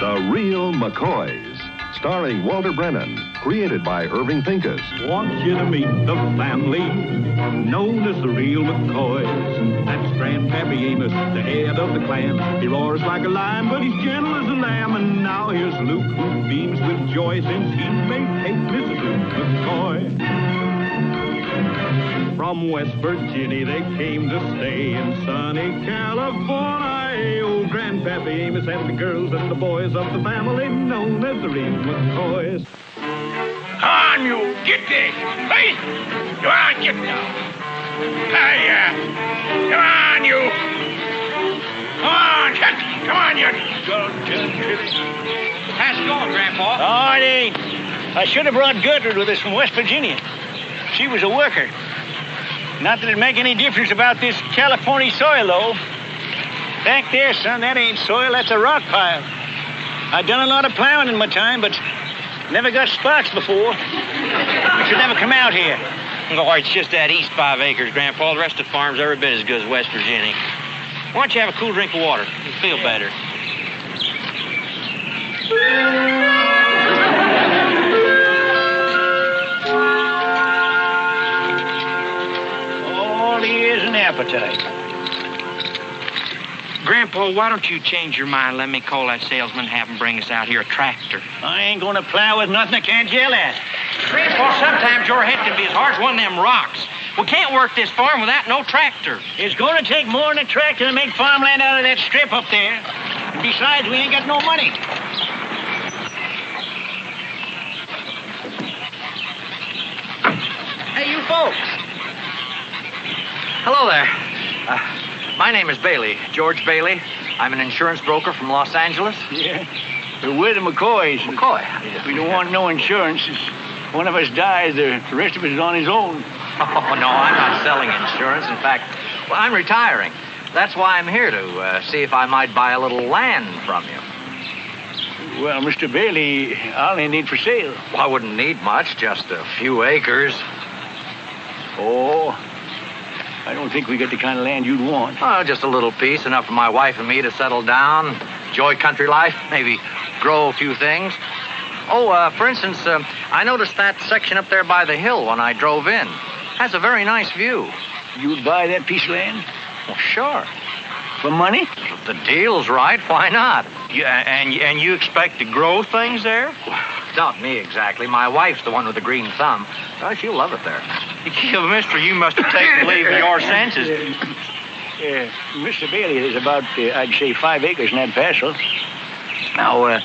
The Real McCoys, starring Walter Brennan, created by Irving Pincus. Want you to meet the family known as the Real McCoys. That's Grandpappy Amos, the head of the clan. He roars like a lion, but he's gentle as a lamb. And now here's Luke, who beams with joy since he may take Mrs. Luke McCoy. From West Virginia they came to stay in sunny California. Old Grandpappy Amos and the girls and the boys of the family known as the Real McCoys. Come on, you, get this. Hey, come on, get down. Hey, come on, you. Come on, come on, you. How's it going, Grandpa? Oh, it ain't. I should have brought Gertrude with us from West Virginia. She was a worker. Not that it'd make any difference about this California soil, though. Back there, son, that ain't soil, that's a rock pile. I've done a lot of plowing in my time, but never got sparks before. We should never come out here. Oh, it's just that east 5 acres, Grandpa. The rest of the farm's every bit as good as West Virginia. Why don't you have a cool drink of water? You'll feel better. All here's an appetite. Grandpa, why don't you change your mind? Let me call that salesman and have him bring us out here a tractor. I ain't gonna plow with nothing I can't yell at. Grandpa, sometimes your head can be as hard as one of them rocks. We can't work this farm without no tractor. It's gonna take more than a tractor to make farmland out of that strip up there. And besides, we ain't got no money. Hey, you folks. Hello there. My name is Bailey, George Bailey. I'm an insurance broker from Los Angeles. Yeah. We're the McCoys. McCoy. We don't want no insurance. If one of us dies, the rest of us is on his own. Oh, no, I'm not selling insurance. In fact, well, I'm retiring. That's why I'm here to see if I might buy a little land from you. Well, Mr. Bailey, I only need for sale. Well, I wouldn't need much, just a few acres. Oh, I don't think we got the kind of land you'd want. Oh, just a little piece, enough for my wife and me to settle down, enjoy country life, maybe grow a few things. Oh, for instance, I noticed that section up there by the hill when I drove in. Has a very nice view. You'd buy that piece of land? Well, sure. For money? If the deal's right, why not? And you expect to grow things there? Not me, exactly. My wife's the one with the green thumb. Oh, she'll love it there. Mister, you must have taken leave of your senses. Mr. Bailey, there's about, I'd say, 5 acres in that parcel. Now,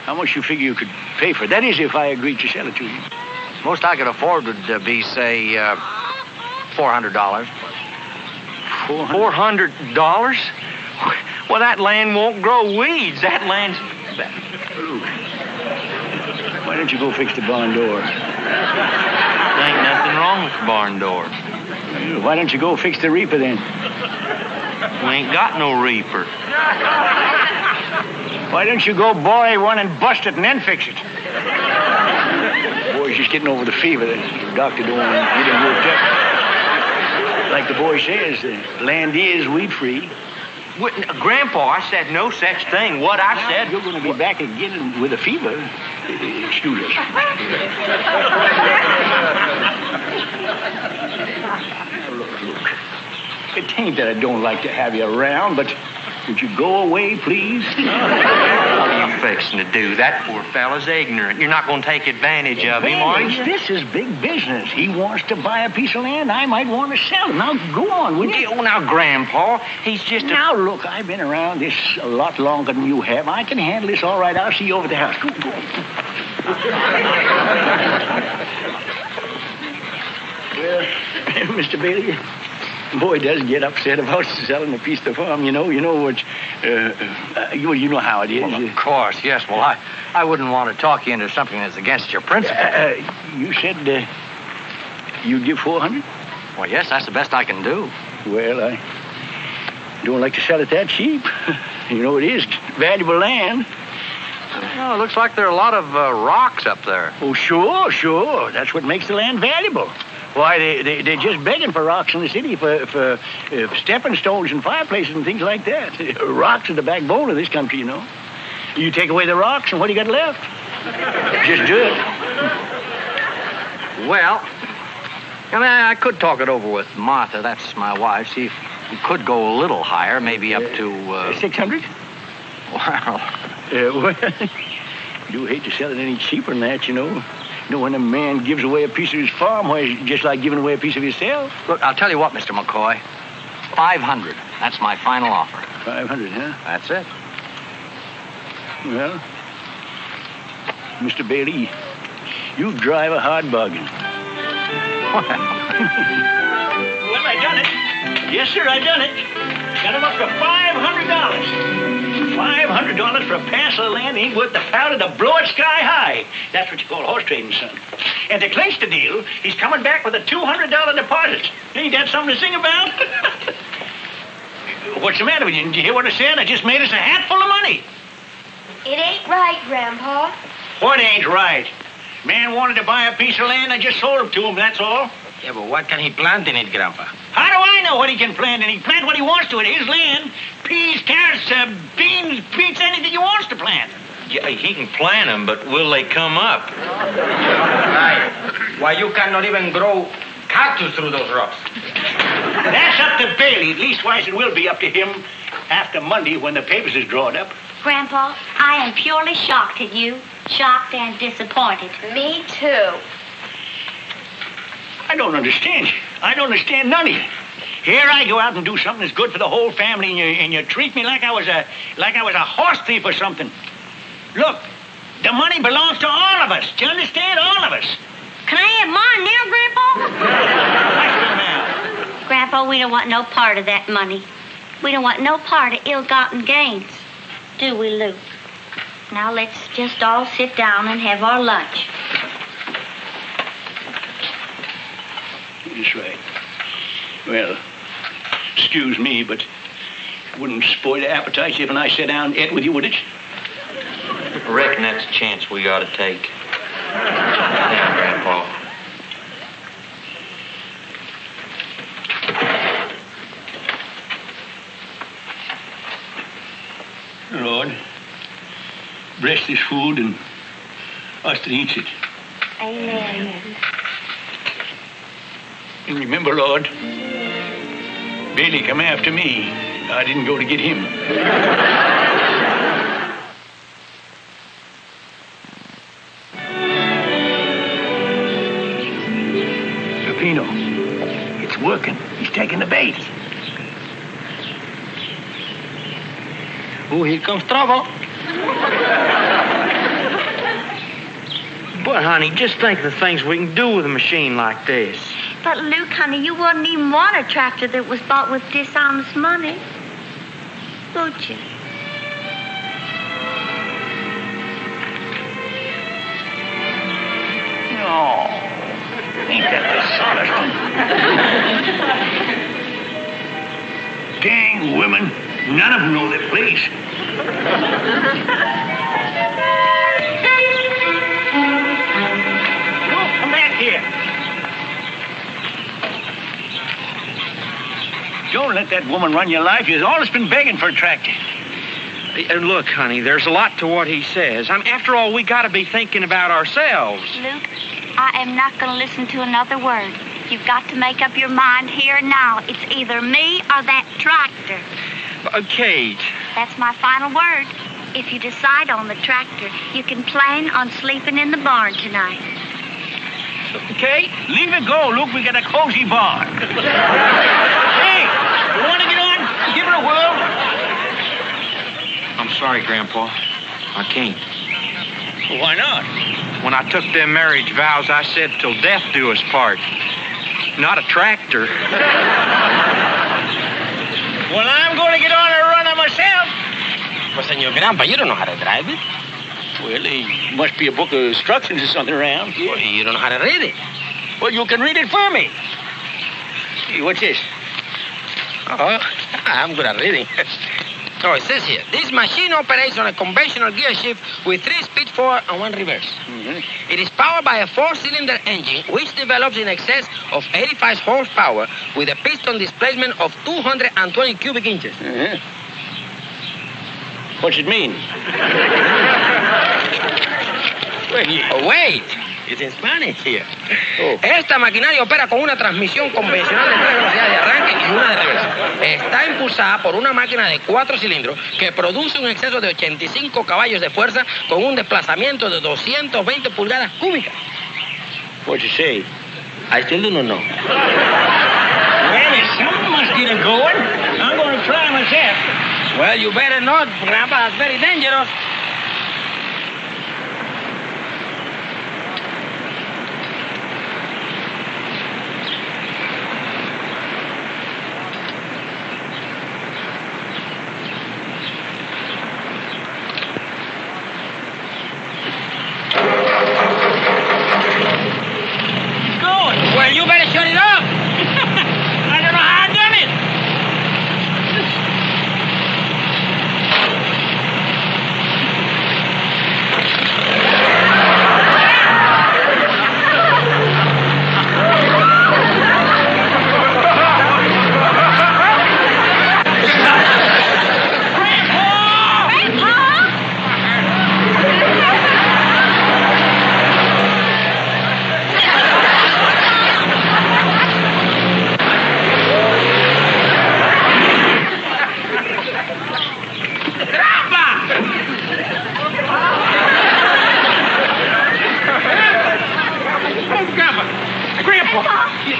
how much you figure you could pay for it? That is, if I agreed to sell it to you. Most I could afford would be, say, $400. $400? Well, that land won't grow weeds. That land's... Why don't you go fix the barn door? There ain't nothing wrong with the barn door. Why don't you go fix the reaper, then? We ain't got no reaper. Why don't you go borrow one and bust it and then fix it? Boy's just getting over the fever. The doctor don't want to get him worked up. Like the boy says, the land is weed-free. Grandpa, I said no such thing. What I said... You're going to be back again with a fever. Excuse us. Look. It ain't that I don't like to have you around, but would you go away, please? What are you fixing to do? That poor fella's ignorant. You're not going to take advantage of him, are you? This is big business. He wants to buy a piece of land. I might want to sell it. Now, go on, will you? Oh, now, Grandpa, he's just a... Now, look, I've been around this a lot longer than you have. I can handle this all right. I'll see you over at the house. Go. Well, Mr. Bailey, boy does get upset about selling a piece of the farm. You know what? You know how it is. Well, of course, yes. Well, I wouldn't want to talk you into something that's against your principles. You said you'd give $400? Well, yes, that's the best I can do. Well, I don't like to sell it that cheap. You know, it is valuable land. Well, it looks like there are a lot of rocks up there. Oh, sure. That's what makes the land valuable. Why, they're just begging for rocks in the city for stepping stones and fireplaces and things like that. Rocks are the backbone of this country, you know. You take away the rocks, and what do you got left? Just do it. Well, I mean, I could talk it over with Martha. That's my wife. See if we could go a little higher, maybe up to... 600? Well... Well, I do hate to sell it any cheaper than that, you know. You know, when a man gives away a piece of his farm, why, it's just like giving away a piece of yourself. Look, I'll tell you what, Mr. McCoy. 500. That's my final offer. 500, huh? That's it. Well, Mr. Bailey, you drive a hard bargain. Well, I done it. Yes, sir, I done it. Got him up to $500. $500 for a parcel of land ain't worth the powder to blow it sky high. That's what you call horse trading, son. And to clinch the deal, he's coming back with a $200 deposit. Ain't that something to sing about? What's the matter with you? Did you hear what I said? I just made us a hatful of money. It ain't right, Grandpa. What ain't right? Man wanted to buy a piece of land, I just sold it to him, that's all. Yeah, but what can he plant in it, Grandpa? How do I know what he can plant? And he plant what he wants to. It's his land. Peas, carrots, beans, beets, anything he wants to plant. Yeah, he can plant them, but will they come up? Right. Why, you cannot even grow cactus through those rocks. That's up to Bailey. Leastwise, it will be up to him after Monday when the papers is drawn up. Grandpa, I am purely shocked at you. Shocked and disappointed. Me too. I don't understand you. I don't understand none of you. Here I go out and do something that's good for the whole family, and you treat me like I was a horse thief or something. Look, the money belongs to all of us. Do you understand? All of us. Can I have mine now, Grandpa? What's the matter? Grandpa, we don't want no part of that money. We don't want no part of ill-gotten gains. Do we, Luke? Now let's just all sit down and have our lunch. That's right. Well, excuse me, but it wouldn't spoil the appetite if I sat down and ate with you, would it? I reckon that's a chance we ought to take. Yeah, Grandpa. Lord, bless this food and us that eats it. Amen. And remember, Lord, Bailey come after me. I didn't go to get him. Peppino, it's working. He's taking the bait. Oh, here comes trouble. But, honey, just think of the things we can do with a machine like this. But, Luke, honey, you wouldn't even want a tractor that was bought with dishonest money. Would you? Oh, ain't that dishonest? Dang women. None of them know their place. Luke, come back here. Don't let that woman run your life. You've always been begging for a tractor. And look, honey, there's a lot to what he says. After all, we got to be thinking about ourselves. Luke, I am not going to listen to another word. You've got to make up your mind here and now. It's either me or that tractor. Kate. That's my final word. If you decide on the tractor, you can plan on sleeping in the barn tonight. Kate? Leave it go, Luke. We got a cozy barn. Hey, you want to get on? Give it a whirl. I'm sorry, Grandpa. I can't. Well, why not? When I took them marriage vows, I said, till death do us part. Not a tractor. Well, I'm going to get on a run of myself. Well, Senor Grandpa, you don't know how to drive it. Well, there must be a book of instructions or something around. Well, you don't know how to read it. Well, you can read it for me. Hey, what's this? Oh, I'm good at reading. Oh, it says here, this machine operates on a conventional gear shift with 3 speed forward and 1 reverse. Mm-hmm. It is powered by a 4-cylinder engine, which develops in excess of 85 horsepower with a piston displacement of 220 cubic inches. Mm-hmm. What's it mean? Wait. It's in Spanish here. Oh. Esta maquinaria opera con una transmisión convencional de 3 velocidades de arranque y una de reversa. Está impulsada por una máquina de 4 cilindros que produce un exceso de 85 caballos de fuerza con un desplazamiento de 220 pulgadas cúbicas. What'd you say? I still do not know. Well, if something must get it going. I'm going to try myself. Well, you better not, Grandpa. It's very dangerous. Well, you better shut it up. I don't know how I done it.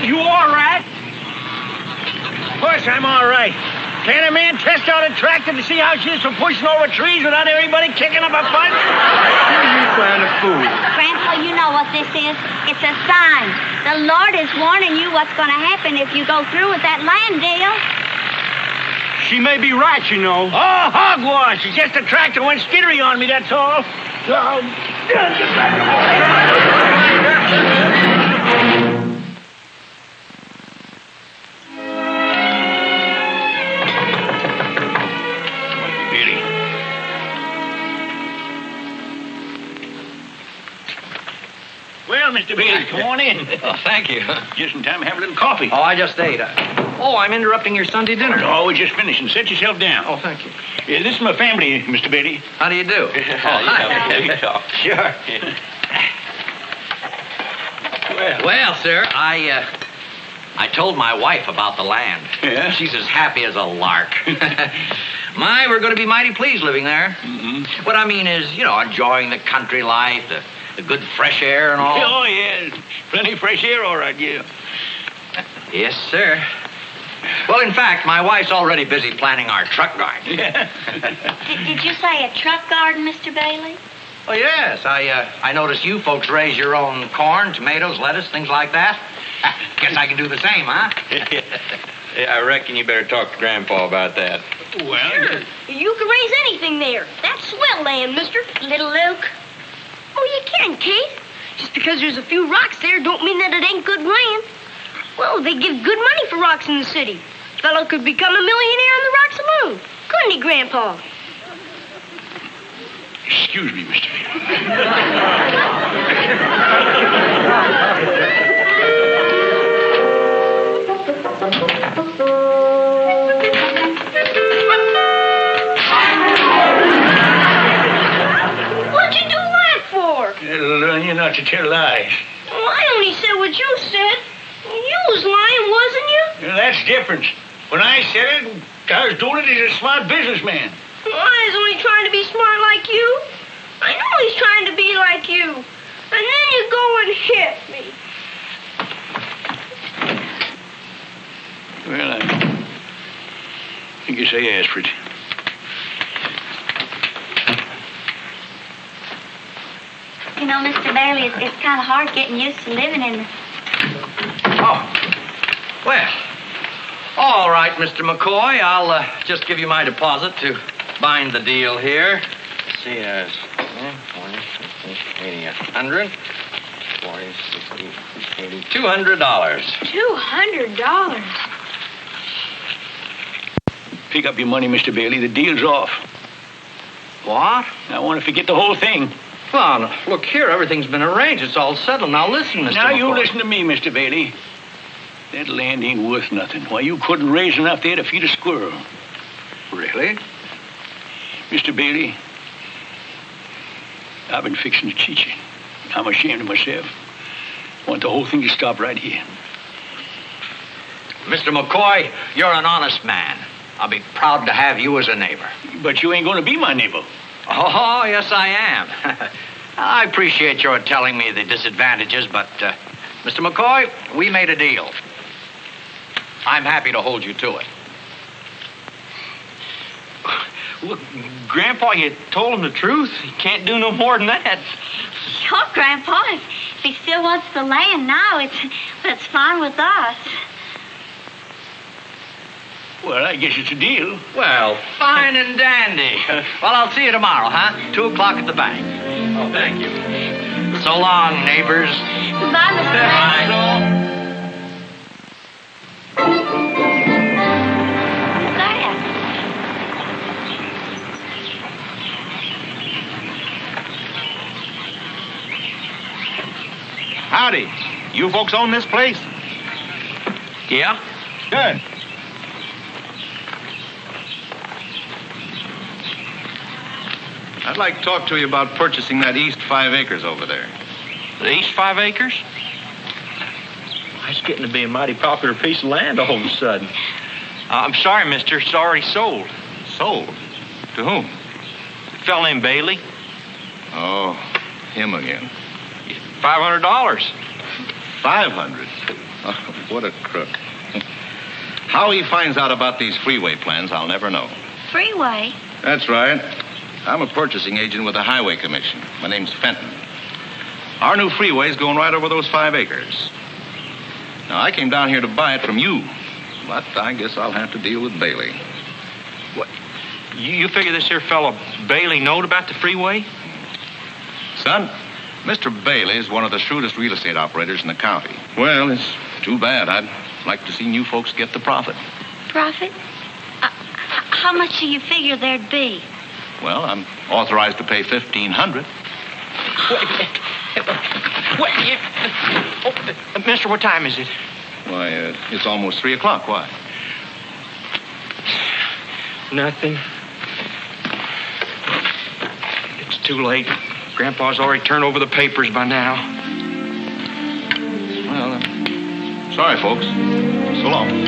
You all right? Of course I'm all right. Can a man test out a tractor to see how she is for pushing over trees without everybody kicking up a fuss? You kind of fool. Grandpa, you know what this is? It's a sign. The Lord is warning you what's going to happen if you go through with that land deal. She may be right, you know. Oh, hogwash. It's just a tractor went skittery on me, that's all. Well, Mr. Bailey, come on in. Oh, thank you. Just in time to have a little coffee. Oh, I just ate. I'm interrupting your Sunday dinner. Oh, we're just finishing. Sit yourself down. Oh, thank you. Yeah, this is my family, Mr. Bailey. How do you do? Sure. Well, sir, I told my wife about the land. Yeah? She's as happy as a lark. We're going to be mighty pleased living there. Mm-hmm. What I mean is, enjoying the country life, the good fresh air and all. Oh, yeah. Plenty of fresh air, all right, yeah. Yes, sir. Well, in fact, my wife's already busy planning our truck garden. Yeah. Did you say a truck garden, Mr. Bailey? Oh, yes. I noticed you folks raise your own corn, tomatoes, lettuce, things like that. Guess I can do the same, huh? I reckon you better talk to Grandpa about that. Well, Sure. You can raise anything there. That's swell land, mister. Little Luke. Oh, you can, Keith. Just because there's a few rocks there don't mean that it ain't good land. Well, they give good money for rocks in the city. Fellow could become a millionaire on the rocks alone. Couldn't he, Grandpa? excuse me, Mr. Bailey. What'd you do that for? It'll learn you not to tell lies. Well, I only said what you said. You was lying, wasn't you? Yeah, that's different. When I said it, I was doing it as a smart businessman. Well, I was only trying to be smart like you. I know he's trying to be like you. And then you go and hit me. Well, I guess I asked for it. You know, Mr. Bailey, it's kind of hard getting used to living in the... Oh, well, all right, Mr. McCoy. I'll just give you my deposit to bind the deal here. Let's see, there's 40, 50, 80, 100, 40, 60, 80, $200. $200? Pick up your money, Mr. Bailey. The deal's off. What? I want to forget the whole thing. Well, now, look here, everything's been arranged. It's all settled. Now listen, Mr. Now, McCoy. you listen to me, Mr. Bailey. That land ain't worth nothing. Why, you couldn't raise enough there to feed a squirrel. Really? Mr. Bailey, I've been fixing to cheat you. I'm ashamed of myself. I want the whole thing to stop right here. Mr. McCoy, you're an honest man. I'll be proud to have you as a neighbor. But you ain't going to be my neighbor. Oh, yes, I am. I appreciate your telling me the disadvantages, but, Mr. McCoy, we made a deal. I'm happy to hold you to it. Look, Grandpa, you told him the truth. He can't do no more than that. Sure, Grandpa. If he still wants the land now, it's fine with us. Well, I guess it's a deal. Well, fine and dandy. Well, I'll see you tomorrow, huh? 2 o'clock at the bank. Oh, thank you. So long, neighbors. Goodbye, Mr. Bailey. Howdy. You folks own this place? Yeah? Good. I'd like to talk to you about purchasing that east 5 acres over there. The east 5 acres? That's getting to be a mighty popular piece of land all of a sudden. I'm sorry, mister. It's already sold. Sold? To whom? A fellow named Bailey. Oh, him again. $500. 500? Oh, what a crook. How he finds out about these freeway plans, I'll never know. Freeway? That's right. I'm a purchasing agent with the Highway Commission. My name's Fenton. Our new freeway's going right over those 5 acres. Now, I came down here to buy it from you, but I guess I'll have to deal with Bailey. What? You figure this here fellow Bailey knowed about the freeway? Son, Mr. Bailey is one of the shrewdest real estate operators in the county. Well, it's too bad. I'd like to see you folks get the profit. Profit? How much do you figure there'd be? Well, I'm authorized to pay $1,500. Mister, what time is it? Why, it's almost 3 o'clock. Why? Nothing. It's too late. Grandpa's already turned over the papers by now. Well, sorry, folks. So long.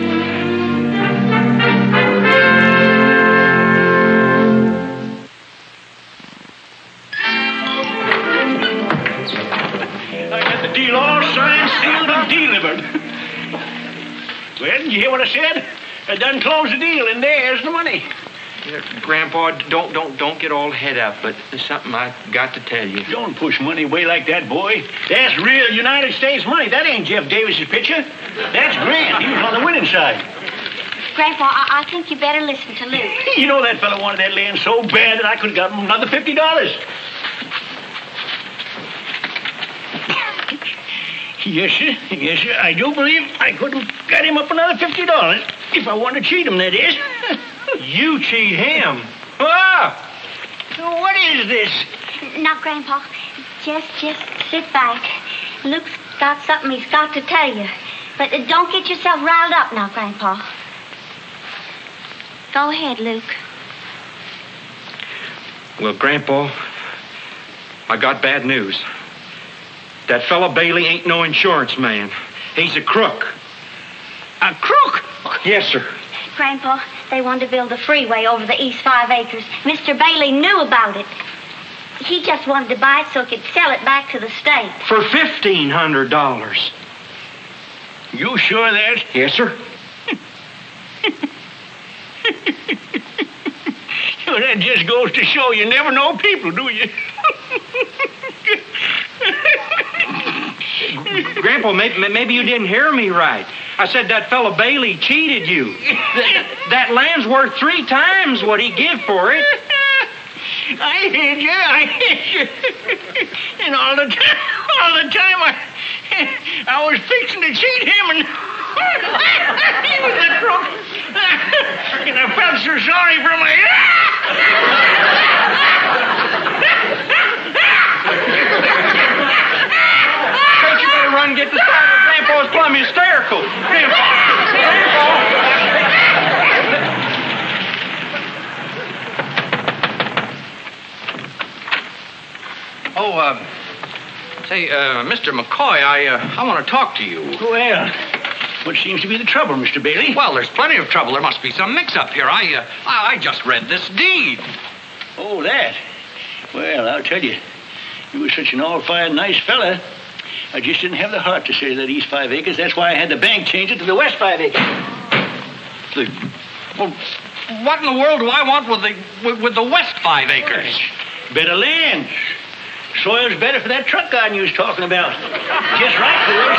Deal all signed, sealed, and delivered. Well, did you hear what I said? I done closed the deal, and there's the money. Grandpa, don't get all head up, but there's something I got to tell you. Don't push money away like that, boy. That's real United States money. That ain't Jeff Davis's picture. That's Grant. He was on the winning side. Grandpa, I think you better listen to Luke. You know that fella wanted that land so bad that I could have got him another $50. Yes, sir. Yes, sir. I do believe I could have got him up another $50 if I wanted to cheat him, that is. You cheat him? Ah! What is this? Now, Grandpa, just sit back. Luke's got something he's got to tell you. But don't get yourself riled up now, Grandpa. Go ahead, Luke. Well, Grandpa, I got bad news. That fella Bailey ain't no insurance man. He's a crook. A crook? Yes, sir. Grandpa, they wanted to build a freeway over the east 5 acres. Mr. Bailey knew about it. He just wanted to buy it so he could sell it back to the state. For $1,500. You sure of that? Yes, sir. Well, that just goes to show you never know people, do you? Grandpa, maybe you didn't hear me right. I said that fella Bailey cheated you. That land's worth 3 times what he give for it. I heard you. And all the time I was fixing to cheat him, and he was a crook. And I felt so sorry for my... You better run and get the side of Grandpa's plumb hysterical. Grandpa. Say, Mr. McCoy, I want to talk to you. Well, what seems to be the trouble, Mr. Bailey? Well, there's plenty of trouble. There must be some mix-up here. I just read this deed. Oh, that. Well, I'll tell you. You were such an all-fired nice fella. I just didn't have the heart to say that east 5 acres. That's why I had the bank change it to the west 5 acres. Well, what in the world do I want with the west 5 acres? Better land. Soil's better for that truck garden you was talking about. Just right for those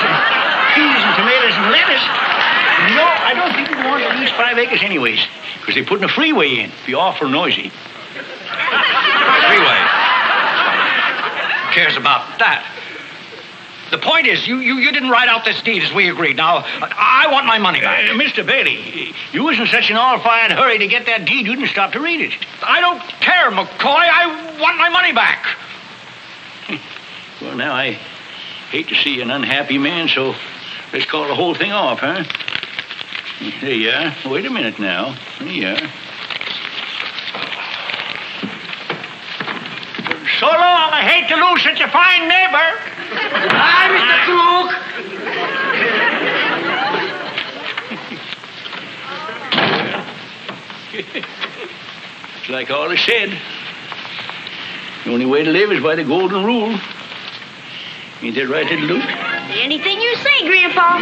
peas and tomatoes and lettuce. No, I don't think you'd want at least 5 acres anyways, because they're putting a freeway in. Be awful noisy. Freeway? Who cares about that? The point is, you didn't write out this deed as we agreed. Now, I want my money back. Mr. Bailey, you was in such an all-fired hurry to get that deed, you didn't stop to read it. I don't care, McCoy. I want my money back. Well, now, I hate to see an unhappy man, so let's call the whole thing off, huh? There you are. Wait a minute now. There you are. So long. I hate to lose such a fine neighbor. Hi, Mr. Crook. It's like all I said. The only way to live is by the golden rule. Ain't that right, little Luke? Anything you say, Grandpa.